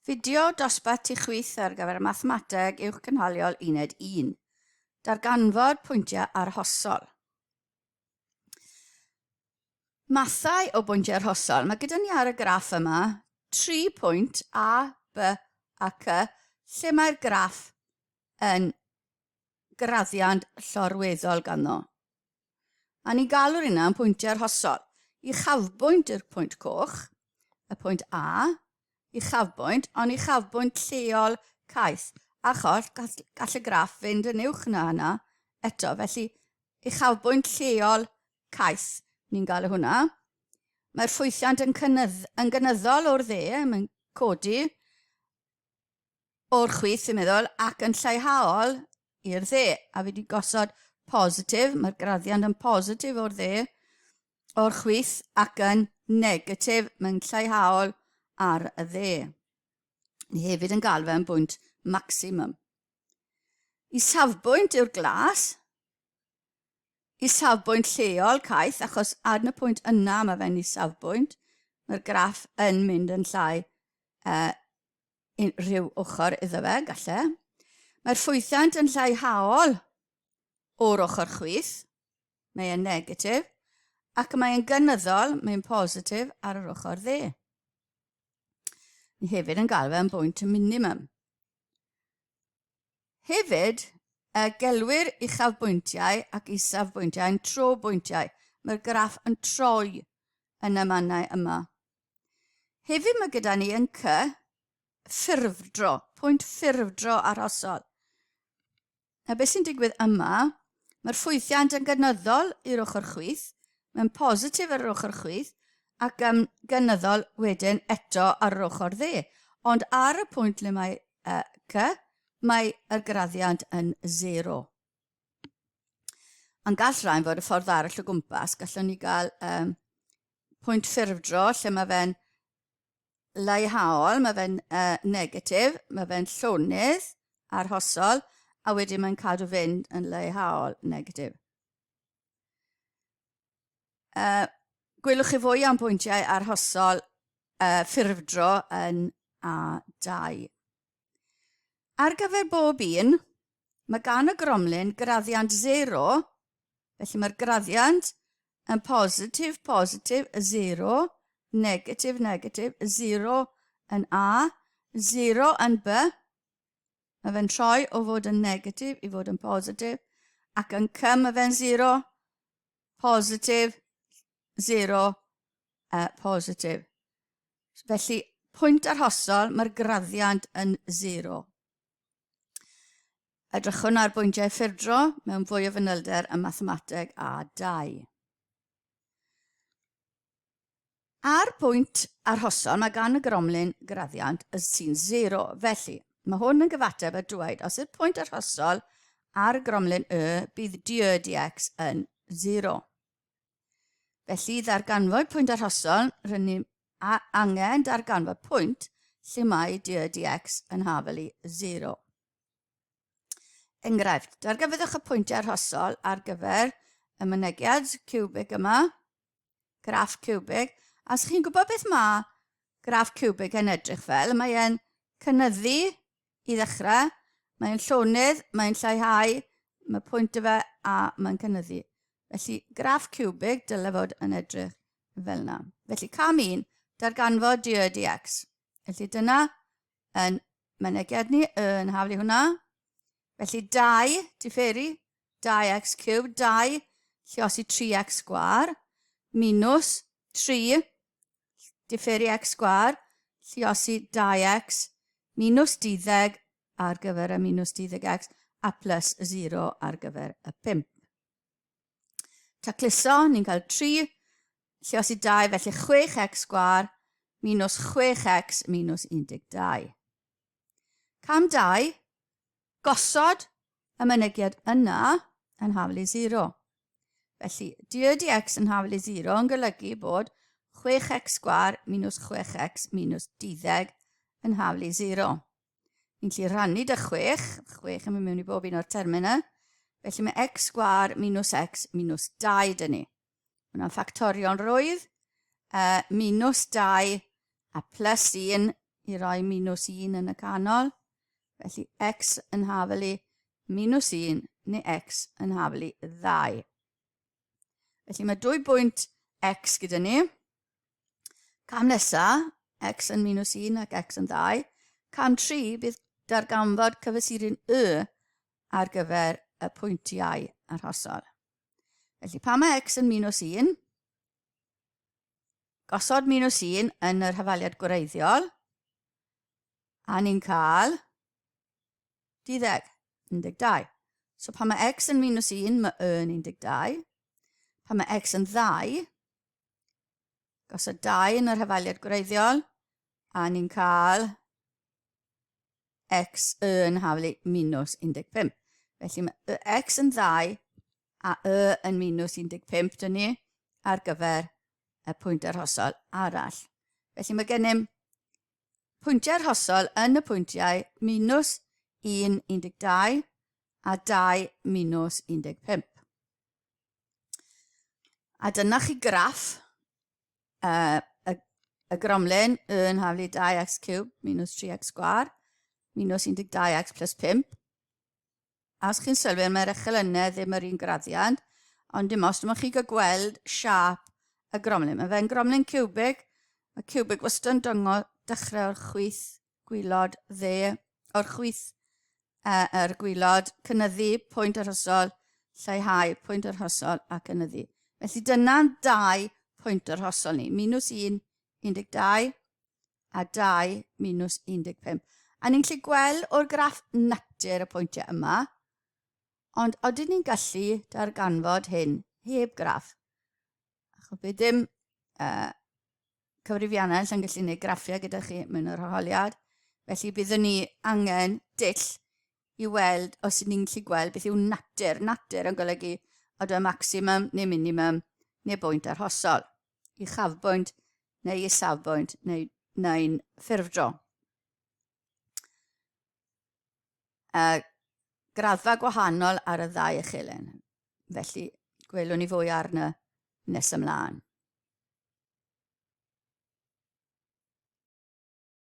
Fideo dosbarth i chwith ar gyfer mathemateg uwch cynhaliol uned 1. Darganfod pwyntiau arhosol. Mathau o bwyntiau arhosol. Mae gyda ni ar y graff yma 3 pwynt A, B a C, lle mae'r graff yn graddiant llorweddol ganddo. A ni galw'r hynna yn pwyntiau arhosol. I chafbwynt yw'r pwynt coch, y pwynt A, i chafbwynt, ond i chafbwynt lleol caeth. Achos gall y graff fynd yn uwch na hynna eto. Felly, i chafbwynt lleol caeth, ni'n galw hwnna. Mae'r ffwythiant yn gynyddol o'r dde, mae'n codi o'r chwith, i'n meddwl, ac yn lleihhaol i'r dde. A fi wedi gosod positif, mae'r graddiant yn positif o'r dde, o'r chwith, ac yn negatif, mae'n lleihhaol ar y dde. Ni hefyd yn galw fe'n bwynt maximum. I safbwynt yw'r glas. I safbwynt lleol caeth, achos ar y pwynt yna mae fe'n i safbwynt. Mae'r graff yn mynd yn llai rhyw ochr iddo fe, galle. Mae'r ffwythiant yn lleihhaol o'r ochr chwith. Mae'n negatif. Ac mae'n gynyddol, mae'n positif ar yr ochr dde. Ni hefyd yn galw fe'n bwynt minimum. Hefyd, gelwir uchafbwyntiau ac isafbwyntiau yn trobwyntiau. Mae'r graff yn troi yn y mannau yma. Hefyd mae gyda ni yn C, ffurfdro, pwynt ffurfdro arhosol. A beth sy'n digwydd yma, mae'r ffwythiant yn gynyddol i'r ochr chwith, mae'n positif ar yr ochr chwith, ac gynyddol wedyn eto ar yr ochr dde. Ond ar y pwynt le mae C, mae'r graddiant yn 0. Ond gall rhain fod y ffordd arall o gwmpas. Gallwn ni gael pwynt ffurfdro lle mae fe'n leihhaol, mae fe'n negatif, mae fe'n llonydd arhosol, a wedyn mae'n cadw fynd yn leihhaol negatif. Gwelwch chi fwy am pwyntiau arhosol ffurfdro yn A2. Ar gyfer bob un, mae gan y gromlin graddiant 0, felly mae'r graddiant yn positif, positif, 0, negatif, negatif, 0 yn A, 0 yn B. Mae fe'n troi o fod yn negatif i fod yn positif, ac yn C mae fe'n 0, positif, 0, positif. Felly, pwynt arhosol, mae'r graddiant yn 0. Edrychwn ar bwyntiau ffurfdro mewn fwy o fanylder y mathemateg A2. Ar bwynt arhosol, mae gan y gromlin graddiant sy'n 0. Felly, mae hwn yn gyfateb a dweud, os yw'r pwynt arhosol ar y gromlin Y, bydd dy dx yn 0. Felly, ddarganfod pwynt arhosol, rydyn ni angen darganfod pwynt lle mae dy dx yn hafel i 0. Enghraifft, darganfodwch y pwyntiau arhosol ar gyfer y mynegiad cubic yma, graff cubic. A os chi'n gwybod beth mae graff cubic yn edrych fel, mae'n cynyddu i ddechrau, mae'n llonydd, mae'n lleihhau, mae pwynt y fe a mae'n cynyddu. Felly, graff cubic dylai fod yn edrych fel yna. Felly, cam 1, darganfod dy dx. Felly, dyna yn mynegiad ni, yn haflu hwnna. Felly, 2, differi, 2x cubed, 2, lluosi 3x sgwar, minus 3, differi x sgwar, lluosi 2x, minus 12 ar gyfer y minus 12x, a plus 0 ar gyfer y 5. Tacluso, ni'n cael 3, lluosi 2, felly 6x sgwar, minus 6x minus 12. Cam 2, gosod y mynegiad yna yn haflu 0. Felly, dy dx yn haflu 0 yn golygu bod 6x sgwar minus 6x minus 12 yn haflu 0. Ni'n gallu rhannu dy 6, 6 yn mynd mewn i bob un o'r termina. Felly mae x sgwar minus x minus 2 dyn ni. Hwna'n ffactorion rwydd, minus 2 a plus 1 i roi -1 yn y canol. Felly x yn hafelu -1 neu x yn hafelu 2. Felly mae 2 bwynt x gyda ni. Cam nesa, x yn -1 ac x yn 2. Cam 3 bydd darganfod cyfesurin y ar gyfer y pwyntiau arhosol. Felly pa mae x yn -1, gosod -1 yn yr hafaliad gwreiddiol, a ni'n cael 12. So pa mae x yn -1, mae y yn 12. Pa mae x yn 2, gosod 2 yn yr hafaliad gwreiddiol, a ni'n cael x yn hafelu -15. Felly mae x yn 2 a y yn -15 dyn ni ar gyfer y pwynt arhosol arall. Felly mae gennym pwyntiau arhosol yn y pwyntiau -1, 12 a 2, -15. A dyna chi graff y gromlin y yn hafelu 2x cube minus 3x sgwar minus 12x plus 5. A os chi'n sylwi, mae'r echelynau ddim yr un graddiant, ond dim os ydych chi'n gweld siap y gromlin. Mae fe'n gromlin cubig. Mae cubig wastad yn dechrau o'r chwith gwylod dde, o'r chwith yr gwylod, cynyddu, pwynt arhosol, lleihau, pwynt arhosol a cynyddu. Felly dyna'n 2 pwynt arhosol ni. -1, 12 a 2, -15. A ni'n gallu gweld o'r graff natur y pwyntiau yma, ond oedden ni'n gallu darganfod hyn heb graff. Achos bydd dim cyfrifiannau yn gallu gwneud graffiau gyda chi mewn yr arholiad. Felly byddwn ni angen dull i weld os ni'n gallu gweld beth yw natur. Natur yn golygu oedden maximum neu minimum neu bwynt arhosol. I chafbwynt neu i safbwynt neu'n ffurfdro. Graddfa gwahanol ar y 2 echelyn. Felly gwelwn ni fwy arno nes ymlaen.